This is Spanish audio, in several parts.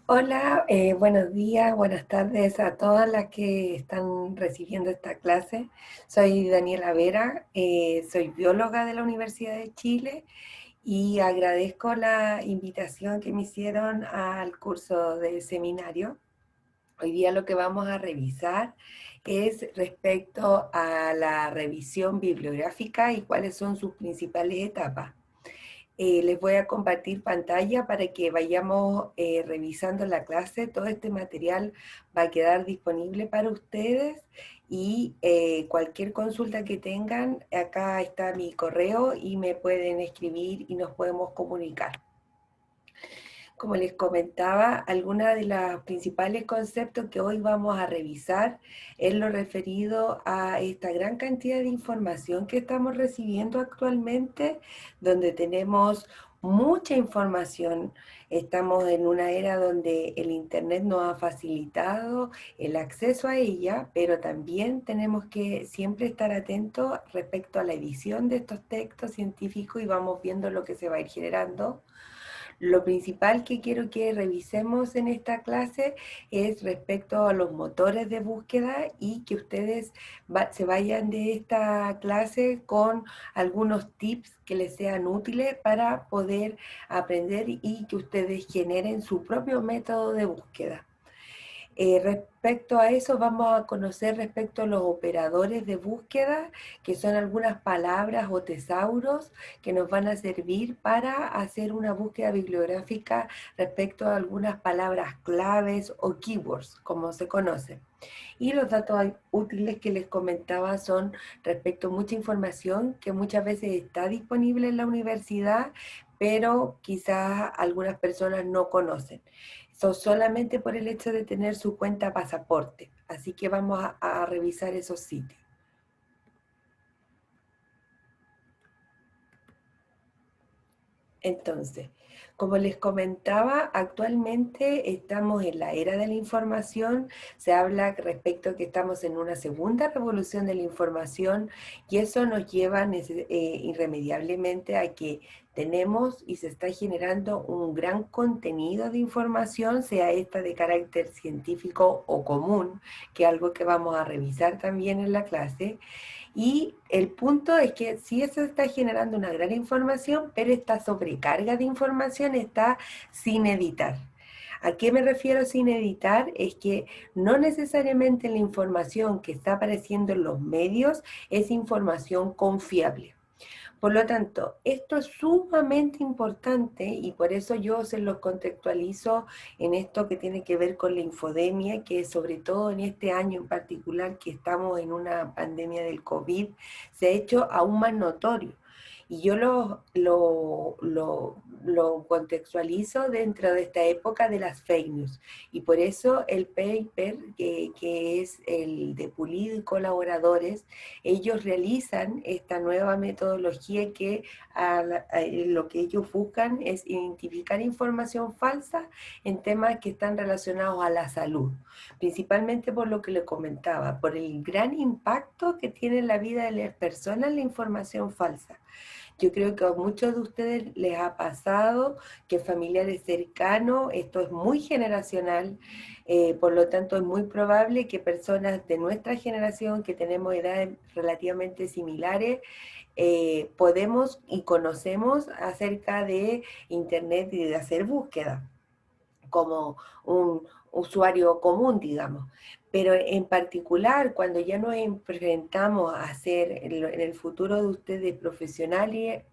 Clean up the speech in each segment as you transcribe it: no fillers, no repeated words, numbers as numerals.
Hola, buenos días, buenas tardes a todas las que están recibiendo esta clase. Soy Daniela Vera, soy bióloga de la Universidad de Chile y agradezco la invitación que me hicieron al curso del seminario. Hoy día lo que vamos a revisar es respecto a la revisión bibliográfica y cuáles son sus principales etapas. Les voy a compartir pantalla para que vayamos revisando la clase. Todo este material va a quedar disponible para ustedes y cualquier consulta que tengan, acá está mi correo y me pueden escribir y nos podemos comunicar. Como les comentaba, algunos de los principales conceptos que hoy vamos a revisar es lo referido a esta gran cantidad de información que estamos recibiendo actualmente, donde tenemos mucha información. Estamos en una era donde el Internet nos ha facilitado el acceso a ella, pero también tenemos que siempre estar atentos respecto a la edición de estos textos científicos y vamos viendo lo que se va a ir generando. Lo principal que quiero que revisemos en esta clase es respecto a los motores de búsqueda y que ustedes se vayan de esta clase con algunos tips que les sean útiles para poder aprender y que ustedes generen su propio método de búsqueda. Respecto a eso, vamos a conocer respecto a los operadores de búsqueda, que son algunas palabras o tesauros que nos van a servir para hacer una búsqueda bibliográfica respecto a algunas palabras claves o keywords, como se conoce. Y los datos útiles que les comentaba son respecto a mucha información que muchas veces está disponible en la universidad, pero quizás algunas personas no conocen. Son solamente por el hecho de tener su cuenta pasaporte. Así que vamos a revisar esos sitios. Entonces, como les comentaba, actualmente estamos en la era de la información, se habla respecto a que estamos en una segunda revolución de la información y eso nos lleva irremediablemente a que tenemos y se está generando un gran contenido de información, sea esta de carácter científico o común, que es algo que vamos a revisar también en la clase. Y el punto es que sí eso está generando una gran información, pero esta sobrecarga de información está sin editar. ¿A qué me refiero sin editar? Es que no necesariamente la información que está apareciendo en los medios es información confiable. Por lo tanto, esto es sumamente importante y por eso yo se los contextualizo en esto que tiene que ver con la infodemia, que sobre todo en este año en particular que estamos en una pandemia del COVID, se ha hecho aún más notorio. Y yo lo contextualizo dentro de esta época de las fake news. Y por eso el paper, que es el de Pulido y colaboradores, ellos realizan esta nueva metodología que lo que ellos buscan es identificar información falsa en temas que están relacionados a la salud, principalmente por lo que le comentaba, por el gran impacto que tiene en la vida de las personas la información falsa. Yo creo que a muchos de ustedes les ha pasado que familiares cercanos, esto es muy generacional, por lo tanto es muy probable que personas de nuestra generación que tenemos edades relativamente similares, podemos y conocemos acerca de Internet y de hacer búsqueda como un usuario común, digamos. Pero en particular, cuando ya nos enfrentamos a ser en el futuro de ustedes profesionales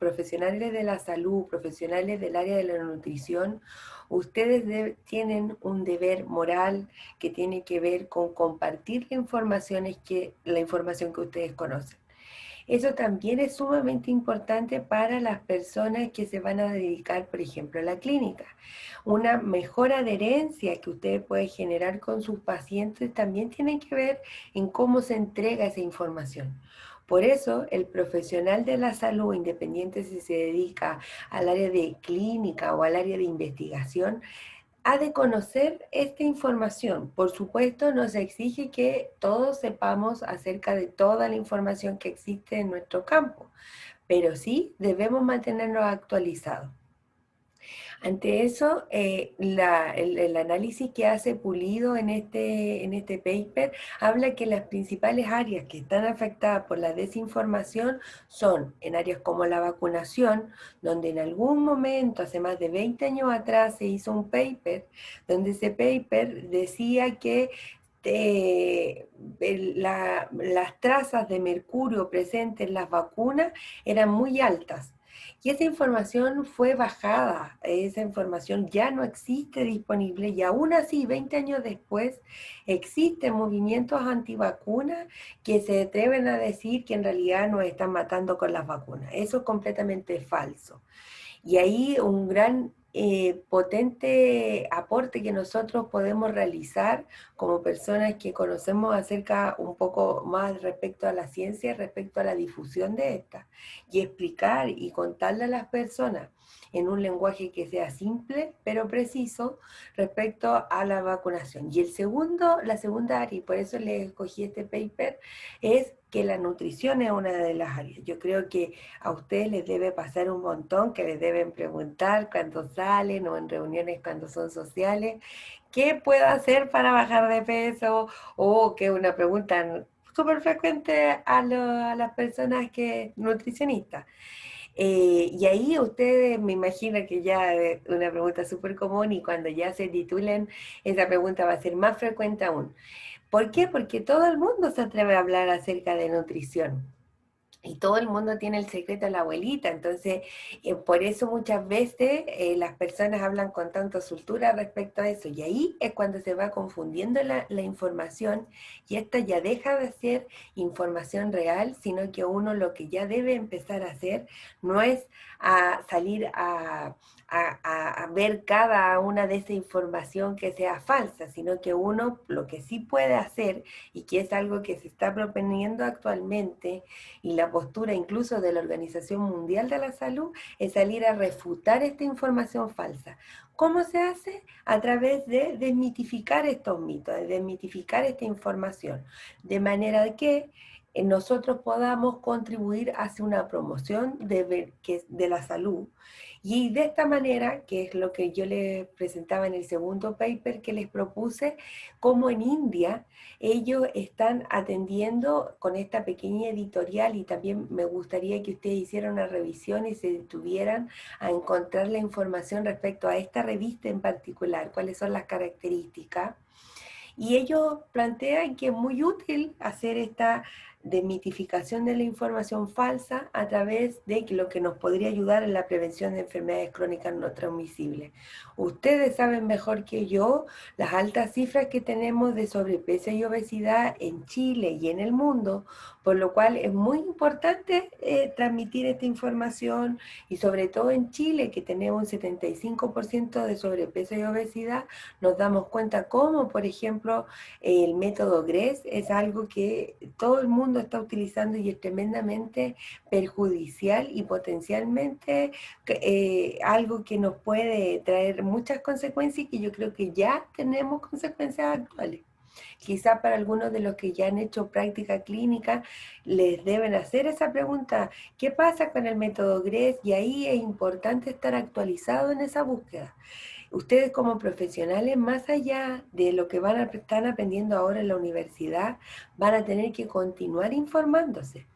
de la salud, profesionales del área de la nutrición, ustedes tienen un deber moral que tiene que ver con compartir la información que ustedes conocen. Eso también es sumamente importante para las personas que se van a dedicar, por ejemplo, a la clínica. Una mejor adherencia que usted puede generar con sus pacientes también tiene que ver en cómo se entrega esa información. Por eso, el profesional de la salud, independiente si se dedica al área de clínica o al área de investigación, ha de conocer esta información. Por supuesto, nos exige que todos sepamos acerca de toda la información que existe en nuestro campo, pero sí debemos mantenernos actualizados. Ante eso, el análisis que hace Pulido en este paper habla que las principales áreas que están afectadas por la desinformación son en áreas como la vacunación, donde en algún momento, hace más de 20 años atrás, se hizo un paper, donde ese paper decía que las trazas de mercurio presentes en las vacunas eran muy altas. Y esa información fue bajada, esa información ya no existe disponible y aún así, 20 años después, existen movimientos antivacunas que se atreven a decir que en realidad nos están matando con las vacunas. Eso es completamente falso. Y ahí un gran potente aporte que nosotros podemos realizar como personas que conocemos acerca un poco más respecto a la ciencia, respecto a la difusión de esta, y explicar y contarle a las personas en un lenguaje que sea simple pero preciso respecto a la vacunación. Y la segunda área, y por eso le escogí este paper, es que la nutrición es una de las áreas. Yo creo que a ustedes les debe pasar un montón, que les deben preguntar cuando salen o en reuniones cuando son sociales, ¿qué puedo hacer para bajar de peso? O que una pregunta súper frecuente a las personas que nutricionistas. Y ahí ustedes me imagino que ya es una pregunta súper común y cuando ya se titulen, esa pregunta va a ser más frecuente aún. ¿Por qué? Porque todo el mundo se atreve a hablar acerca de nutrición. Y todo el mundo tiene el secreto de la abuelita, entonces por eso muchas veces las personas hablan con tanta soltura respecto a eso, y ahí es cuando se va confundiendo la información, y esta ya deja de ser información real, sino que uno lo que ya debe empezar a hacer no es a salir a ver cada una de esa información que sea falsa, sino que uno lo que sí puede hacer, y que es algo que se está proponiendo actualmente, y la postura incluso de la Organización Mundial de la Salud es salir a refutar esta información falsa. ¿Cómo se hace? A través de desmitificar estos mitos, de desmitificar esta información, de manera que nosotros podamos contribuir hacia una promoción de la salud. Y de esta manera, que es lo que yo les presentaba en el segundo paper que les propuse, como en India ellos están atendiendo con esta pequeña editorial, y también me gustaría que ustedes hicieran una revisión y se detuvieran a encontrar la información respecto a esta revista en particular, cuáles son las características. Y ellos plantean que es muy útil hacer esta desmitificación de la información falsa a través de lo que nos podría ayudar en la prevención de enfermedades crónicas no transmisibles. Ustedes saben mejor que yo las altas cifras que tenemos de sobrepeso y obesidad en Chile y en el mundo, por lo cual es muy importante transmitir esta información, y sobre todo en Chile, que tenemos un 75% de sobrepeso y obesidad, nos damos cuenta cómo, por ejemplo, el método GRES es algo que todo el mundo está utilizando y es tremendamente perjudicial y potencialmente algo que nos puede traer muchas consecuencias, y que yo creo que ya tenemos consecuencias actuales. Quizá para algunos de los que ya han hecho práctica clínica les deben hacer esa pregunta, ¿qué pasa con el método GRES? Y ahí es importante estar actualizado en esa búsqueda. Ustedes como profesionales, más allá de lo que están aprendiendo ahora en la universidad, van a tener que continuar informándose.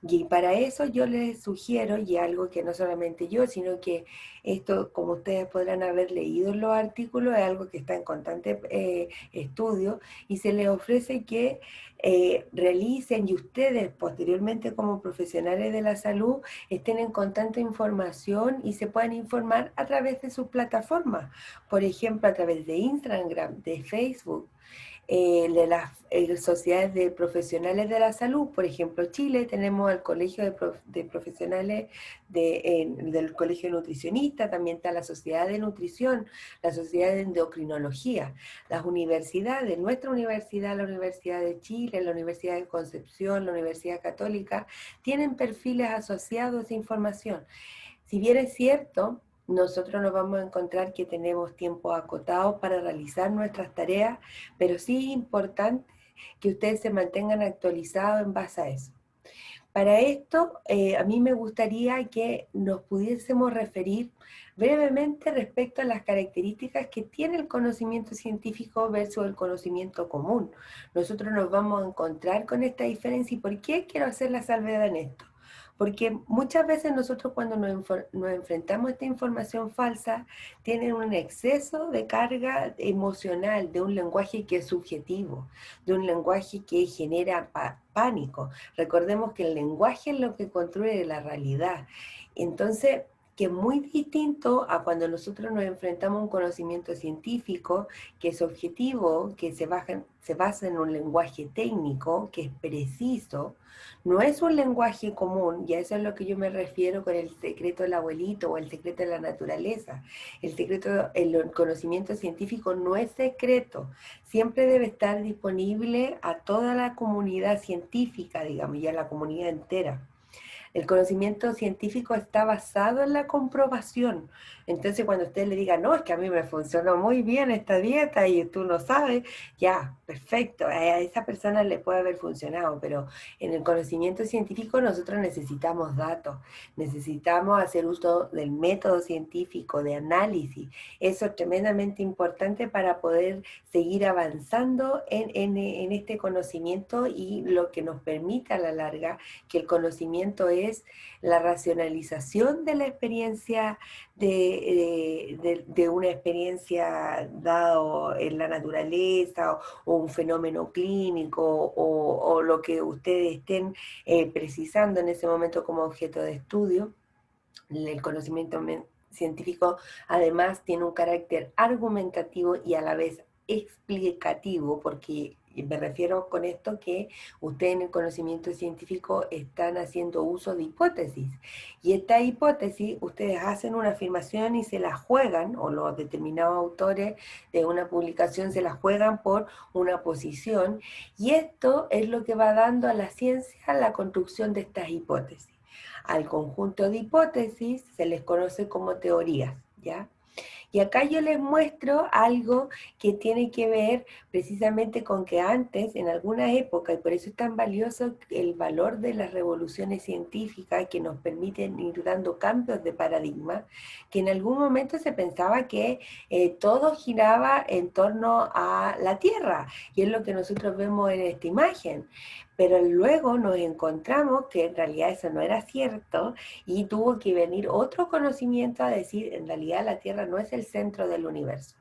Y para eso yo les sugiero, y algo que no solamente yo, sino que esto, como ustedes podrán haber leído en los artículos, es algo que está en constante estudio, y se les ofrece que realicen, y ustedes posteriormente como profesionales de la salud estén en constante información y se puedan informar a través de sus plataformas, por ejemplo, a través de Instagram, de Facebook, de las sociedades de profesionales de la salud. Por ejemplo, Chile tenemos el Colegio de Profesionales del Colegio de Nutricionistas, también está la Sociedad de Nutrición, la Sociedad de Endocrinología, las universidades, nuestra universidad, la Universidad de Chile, la Universidad de Concepción, la Universidad Católica, tienen perfiles asociados a esa información. Si bien es cierto, nosotros nos vamos a encontrar que tenemos tiempo acotado para realizar nuestras tareas, pero sí es importante que ustedes se mantengan actualizados en base a eso. Para esto, a mí me gustaría que nos pudiésemos referir brevemente respecto a las características que tiene el conocimiento científico versus el conocimiento común. Nosotros nos vamos a encontrar con esta diferencia. ¿Y por qué quiero hacer la salvedad en esto? Porque muchas veces nosotros cuando nos enfrentamos a esta información falsa, tienen un exceso de carga emocional, de un lenguaje que es subjetivo, de un lenguaje que genera pánico. Recordemos que el lenguaje es lo que construye la realidad. Entonces, que es muy distinto a cuando nosotros nos enfrentamos a un conocimiento científico que es objetivo, que se basa en un lenguaje técnico, que es preciso, no es un lenguaje común, y a eso es lo que yo me refiero con el secreto del abuelito o el secreto de la naturaleza. El conocimiento científico no es secreto, siempre debe estar disponible a toda la comunidad científica, digamos, y a la comunidad entera. El conocimiento científico está basado en la comprobación. Entonces, cuando usted le diga, no, es que a mí me funcionó muy bien esta dieta y tú no sabes, ya, perfecto, a esa persona le puede haber funcionado, pero en el conocimiento científico nosotros necesitamos datos, necesitamos hacer uso del método científico, de análisis. Eso es tremendamente importante para poder seguir avanzando en este conocimiento y lo que nos permite a la larga que el conocimiento es la racionalización de la experiencia, de una experiencia dado en la naturaleza o un fenómeno clínico o lo que ustedes estén precisando en ese momento como objeto de estudio. El conocimiento científico además tiene un carácter argumentativo y a la vez explicativo, porque me refiero con esto que ustedes en el conocimiento científico están haciendo uso de hipótesis. Y esta hipótesis, ustedes hacen una afirmación y se la juegan, o los determinados autores de una publicación se la juegan por una posición, y esto es lo que va dando a la ciencia la construcción de estas hipótesis. Al conjunto de hipótesis se les conoce como teorías, ¿ya? Y acá yo les muestro algo que tiene que ver precisamente con que antes, en alguna época, y por eso es tan valioso el valor de las revoluciones científicas que nos permiten ir dando cambios de paradigma, que en algún momento se pensaba que todo giraba en torno a la Tierra, y es lo que nosotros vemos en esta imagen. Pero luego nos encontramos que en realidad eso no era cierto, y tuvo que venir otro conocimiento a decir, en realidad la Tierra no es el centro del universo.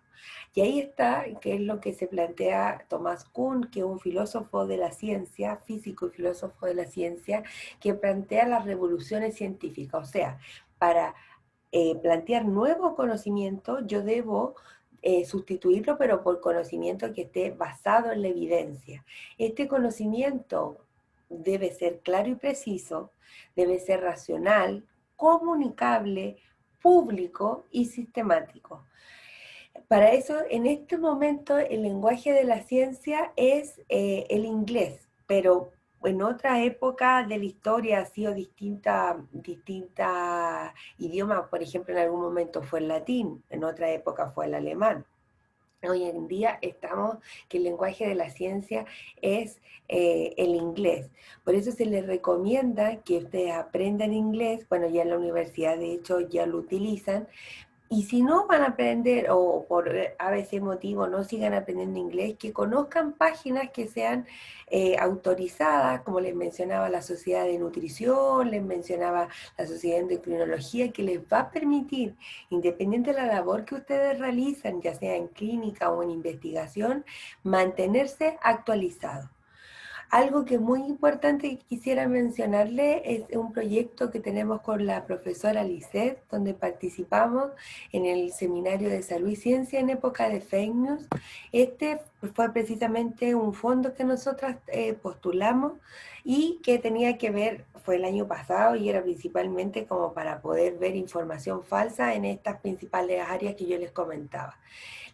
Y ahí está, que es lo que se plantea Thomas Kuhn, que es un filósofo de la ciencia, físico y filósofo de la ciencia, que plantea las revoluciones científicas. O sea, para plantear nuevo conocimiento, yo debo sustituirlo, pero por conocimiento que esté basado en la evidencia. Este conocimiento debe ser claro y preciso, debe ser racional, comunicable, público y sistemático. Para eso, en este momento, el lenguaje de la ciencia es el inglés, pero en otra época de la historia ha sido distinta idioma. Por ejemplo, en algún momento fue el latín, en otra época fue el alemán. Hoy en día estamos que el lenguaje de la ciencia es el inglés. Por eso se les recomienda que ustedes aprendan inglés. Bueno, ya en la universidad de hecho ya lo utilizan, y si no van a aprender o por a veces motivo no sigan aprendiendo inglés, que conozcan páginas que sean autorizadas, como les mencionaba la Sociedad de Nutrición, les mencionaba la Sociedad de Endocrinología, que les va a permitir, independiente de la labor que ustedes realizan, ya sea en clínica o en investigación, mantenerse actualizados. Algo que es muy importante que quisiera mencionarle es un proyecto que tenemos con la profesora Lisset, donde participamos en el Seminario de Salud y Ciencia en época de fake news. Este fue precisamente un fondo que nosotras postulamos y que tenía que ver, fue el año pasado y era principalmente como para poder ver información falsa en estas principales áreas que yo les comentaba.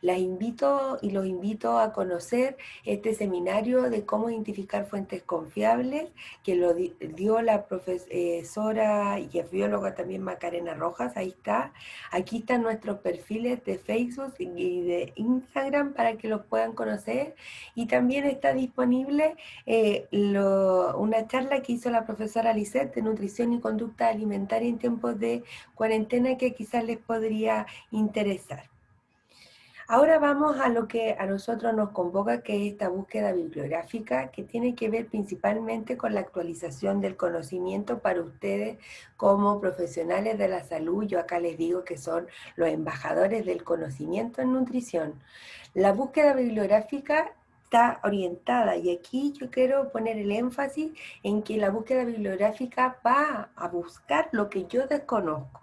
Las invito y los invito a conocer este seminario de cómo identificar fuentes confiables, que lo dio la profesora y es bióloga también Macarena Rojas, ahí está. Aquí están nuestros perfiles de Facebook y de Instagram para que los puedan conocer conocer, y también está disponible una charla que hizo la profesora Lisette de nutrición y conducta alimentaria en tiempos de cuarentena que quizás les podría interesar. Ahora vamos a lo que a nosotros nos convoca, que es esta búsqueda bibliográfica, que tiene que ver principalmente con la actualización del conocimiento para ustedes como profesionales de la salud. Yo acá les digo que son los embajadores del conocimiento en nutrición. La búsqueda bibliográfica está orientada, y aquí yo quiero poner el énfasis en que la búsqueda bibliográfica va a buscar lo que yo desconozco.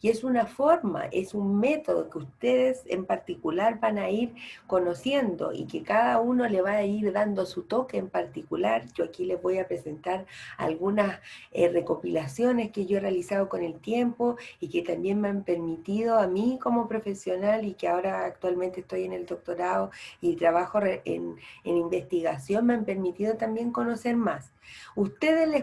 Y es una forma, es un método que ustedes en particular van a ir conociendo, y que cada uno le va a ir dando su toque en particular. Yo aquí les voy a presentar algunas recopilaciones que yo he realizado con el tiempo y que también me han permitido a mí como profesional, y que ahora actualmente estoy en el doctorado y trabajo en investigación, me han permitido también conocer más. Ustedes le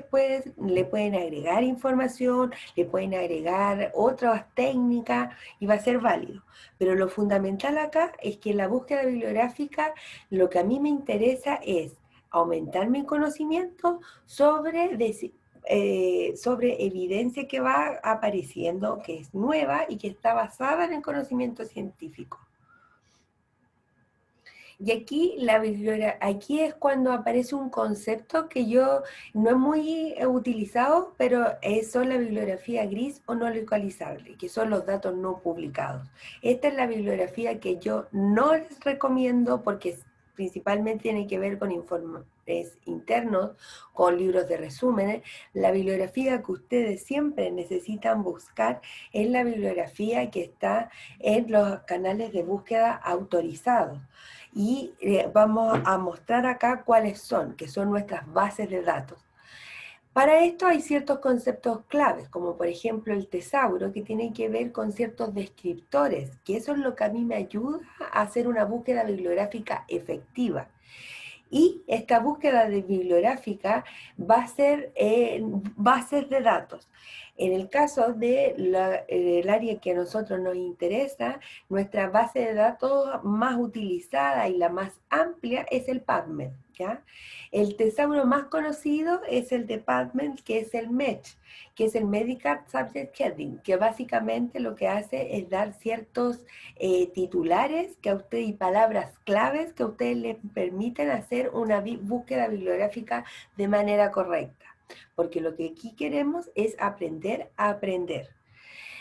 pueden agregar información, le pueden agregar otras técnicas y va a ser válido. Pero lo fundamental acá es que en la búsqueda bibliográfica lo que a mí me interesa es aumentar mi conocimiento sobre evidencia que va apareciendo, que es nueva y que está basada en el conocimiento científico. Y aquí, aquí es cuando aparece un concepto que yo no es muy utilizado, pero son la bibliografía gris o no localizable, que son los datos no publicados. Esta es la bibliografía que yo no les recomiendo, porque principalmente tiene que ver con informes internos, con libros de resúmenes. La bibliografía que ustedes siempre necesitan buscar es la bibliografía que está en los canales de búsqueda autorizados. Y vamos a mostrar acá cuáles son, que son nuestras bases de datos. Para esto hay ciertos conceptos claves, como por ejemplo el tesauro, que tiene que ver con ciertos descriptores, que eso es lo que a mí me ayuda a hacer una búsqueda bibliográfica efectiva. Y esta búsqueda de bibliográfica va a ser bases de datos. En el caso del área que a nosotros nos interesa, nuestra base de datos más utilizada y la más amplia es el PubMed, ¿ya? El tesauro más conocido es el de PubMed, que es el MESH, que es el Medical Subject Heading, que básicamente lo que hace es dar ciertos titulares que a usted y palabras claves que a ustedes les permiten hacer una búsqueda bibliográfica de manera correcta. Porque lo que aquí queremos es aprender a aprender.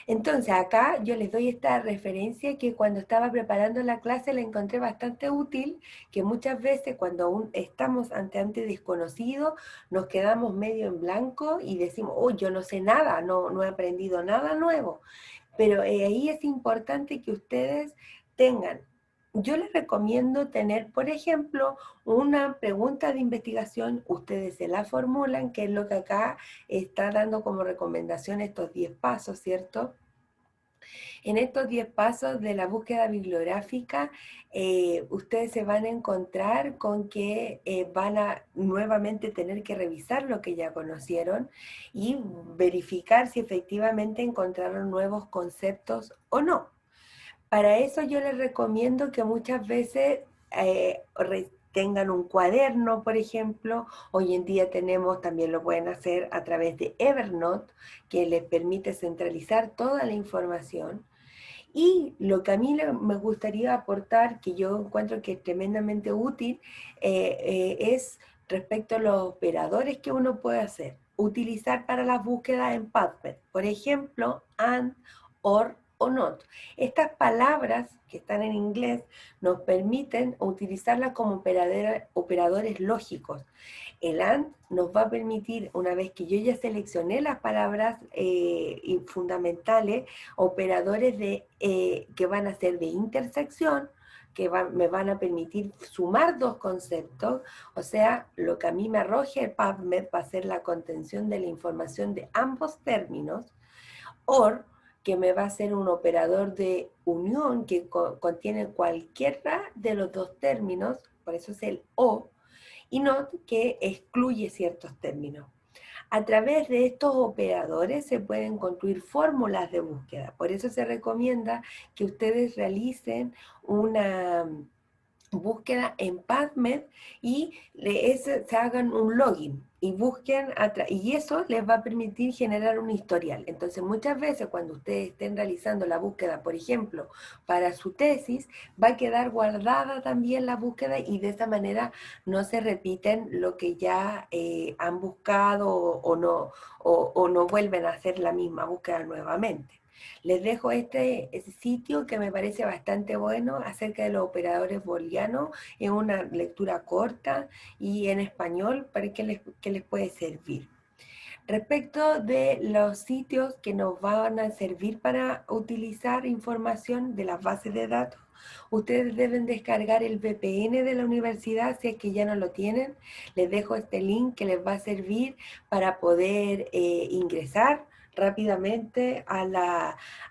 Entonces acá yo les doy esta referencia que cuando estaba preparando la clase la encontré bastante útil, que muchas veces cuando aún estamos ante desconocido nos quedamos medio en blanco y decimos, oh, yo no sé nada, no he aprendido nada nuevo. Pero ahí es importante que ustedes tengan, yo les recomiendo tener, por ejemplo, una pregunta de investigación, ustedes se la formulan, que es lo que acá está dando como recomendación estos 10 pasos, ¿cierto? En estos 10 pasos de la búsqueda bibliográfica, ustedes se van a encontrar con que van a nuevamente tener que revisar lo que ya conocieron y verificar si efectivamente encontraron nuevos conceptos o no. Para eso yo les recomiendo que muchas veces tengan un cuaderno, por ejemplo. Hoy en día tenemos, también lo pueden hacer a través de Evernote, que les permite centralizar toda la información. Y lo que a mí me gustaría aportar, que yo encuentro que es tremendamente útil, es respecto a los operadores que uno puede hacer. Utilizar para las búsquedas en PubMed, por ejemplo, and, or o not. Estas palabras que están en inglés nos permiten utilizarlas como operadores lógicos. El AND nos va a permitir, una vez que yo ya seleccioné las palabras fundamentales, operadores que van a ser de intersección, que me van a permitir sumar dos conceptos, o sea, lo que a mí me arroje el PubMed va a ser la contención de la información de ambos términos, OR, que me va a ser un operador de unión que contiene cualquiera de los dos términos, por eso es el O, y NOT, que excluye ciertos términos. A través de estos operadores se pueden construir fórmulas de búsqueda. Por eso se recomienda que ustedes realicen una búsqueda en PubMed y se hagan un login y busquen y eso les va a permitir generar un historial. Entonces muchas veces cuando ustedes estén realizando la búsqueda, por ejemplo, para su tesis, va a quedar guardada también la búsqueda y de esa manera no se repiten lo que ya han buscado o no vuelven a hacer la misma búsqueda nuevamente. Les dejo este sitio que me parece bastante bueno acerca de los operadores booleanos. Es una lectura corta y en español para que les puede servir. Respecto de los sitios que nos van a servir para utilizar información de las bases de datos, ustedes deben descargar el VPN de la universidad si es que ya no lo tienen. Les dejo este link que les va a servir para poder ingresar rápidamente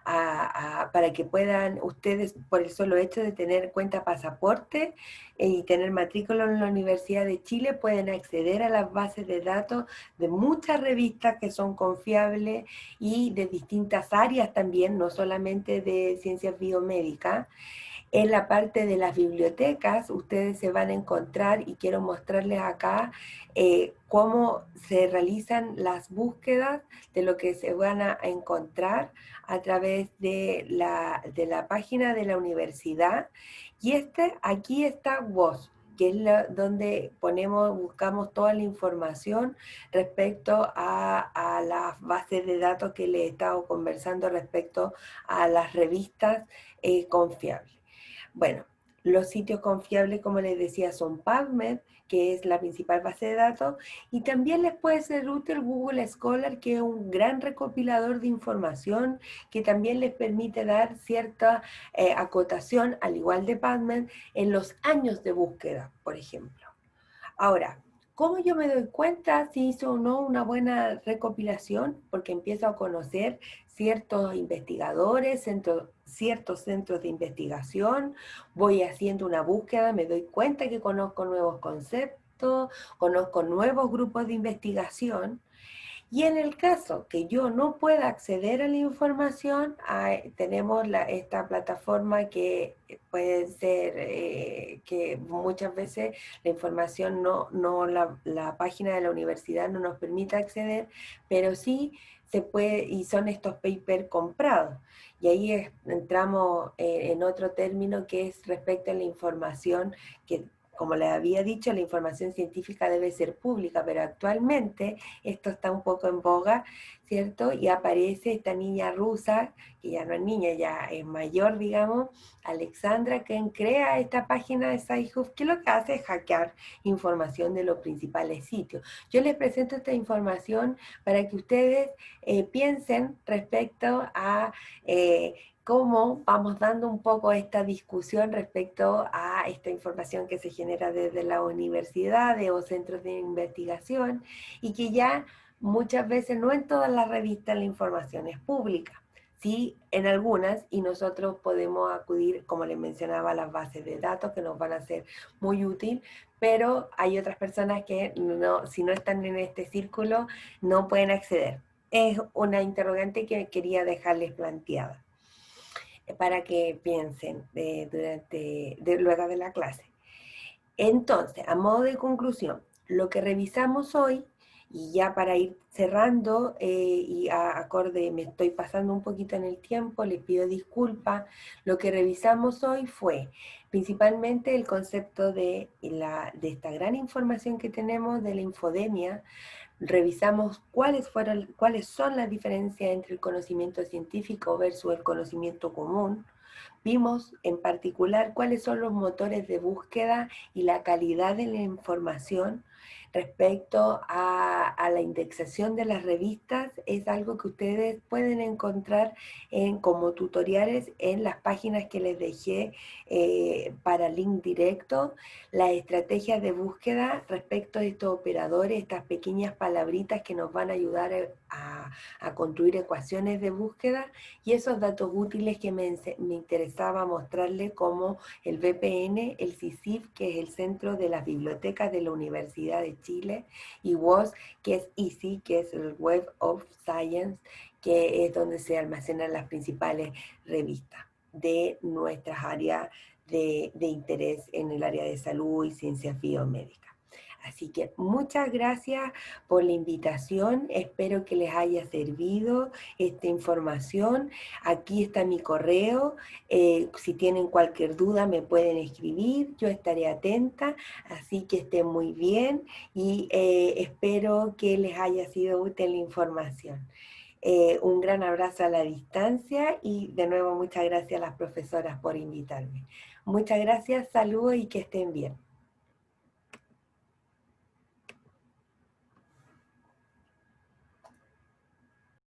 para que puedan ustedes, por el solo hecho de tener cuenta pasaporte y tener matrícula en la Universidad de Chile, pueden acceder a las bases de datos de muchas revistas que son confiables y de distintas áreas también, no solamente de ciencias biomédicas. En la parte de las bibliotecas, ustedes se van a encontrar, y quiero mostrarles acá cómo se realizan las búsquedas de lo que se van a encontrar a través de la página de la universidad. Y aquí está WOS, que es donde buscamos toda la información respecto a las bases de datos que les he estado conversando respecto a las revistas confiables. Bueno, los sitios confiables, como les decía, son PubMed, que es la principal base de datos, y también les puede ser útil Google Scholar, que es un gran recopilador de información que también les permite dar cierta acotación, al igual de PubMed, en los años de búsqueda, por ejemplo. Ahora, ¿cómo yo me doy cuenta si hizo o no una buena recopilación? Porque empiezo a conocer ciertos investigadores, ciertos centros de investigación, voy haciendo una búsqueda, me doy cuenta que conozco nuevos conceptos, conozco nuevos grupos de investigación. Y en el caso que yo no pueda acceder a la información, tenemos esta plataforma que puede ser que muchas veces la información la página de la universidad no nos permite acceder, pero sí se puede, y son estos papers comprados. Y ahí entramos en otro término que es respecto a la información que, como les había dicho, la información científica debe ser pública, pero actualmente esto está un poco en boga, ¿cierto? Y aparece esta niña rusa, que ya no es niña, ya es mayor, digamos, Alexandra, quien crea esta página de SciHub, que lo que hace es hackear información de los principales sitios. Yo les presento esta información para que ustedes piensen respecto a cómo vamos dando un poco esta discusión respecto a esta información que se genera desde las universidades o centros de investigación y que ya muchas veces no en todas las revistas la información es pública. Sí, en algunas, y nosotros podemos acudir, como les mencionaba, a las bases de datos que nos van a ser muy útil, pero hay otras personas que no, si no están en este círculo, no pueden acceder. Es una interrogante que quería dejarles planteada para que piensen luego de la clase. Entonces, a modo de conclusión, lo que revisamos hoy, y ya para ir cerrando, acorde, me estoy pasando un poquito en el tiempo, les pido disculpas, lo que revisamos hoy fue principalmente el concepto de esta gran información que tenemos de la infodemia. Revisamos cuáles son las diferencias entre el conocimiento científico versus el conocimiento común. Vimos en particular cuáles son los motores de búsqueda y la calidad de la información respecto a la indexación de las revistas. Es algo que ustedes pueden encontrar como tutoriales en las páginas que les dejé para link directo. Las estrategias de búsqueda respecto a estos operadores, estas pequeñas palabritas que nos van a ayudar a construir ecuaciones de búsqueda, y esos datos útiles que me interesaba mostrarles, como el VPN, el CICIF, que es el Centro de las Bibliotecas de la Universidad de Chile, y WOS, que es EASY, que es el Web of Science, que es donde se almacenan las principales revistas de nuestras áreas de interés en el área de salud y ciencias biomédicas. Así que muchas gracias por la invitación, espero que les haya servido esta información. Aquí está mi correo, si tienen cualquier duda me pueden escribir, yo estaré atenta, así que estén muy bien y espero que les haya sido útil la información. Un gran abrazo a la distancia y de nuevo muchas gracias a las profesoras por invitarme. Muchas gracias, saludos y que estén bien.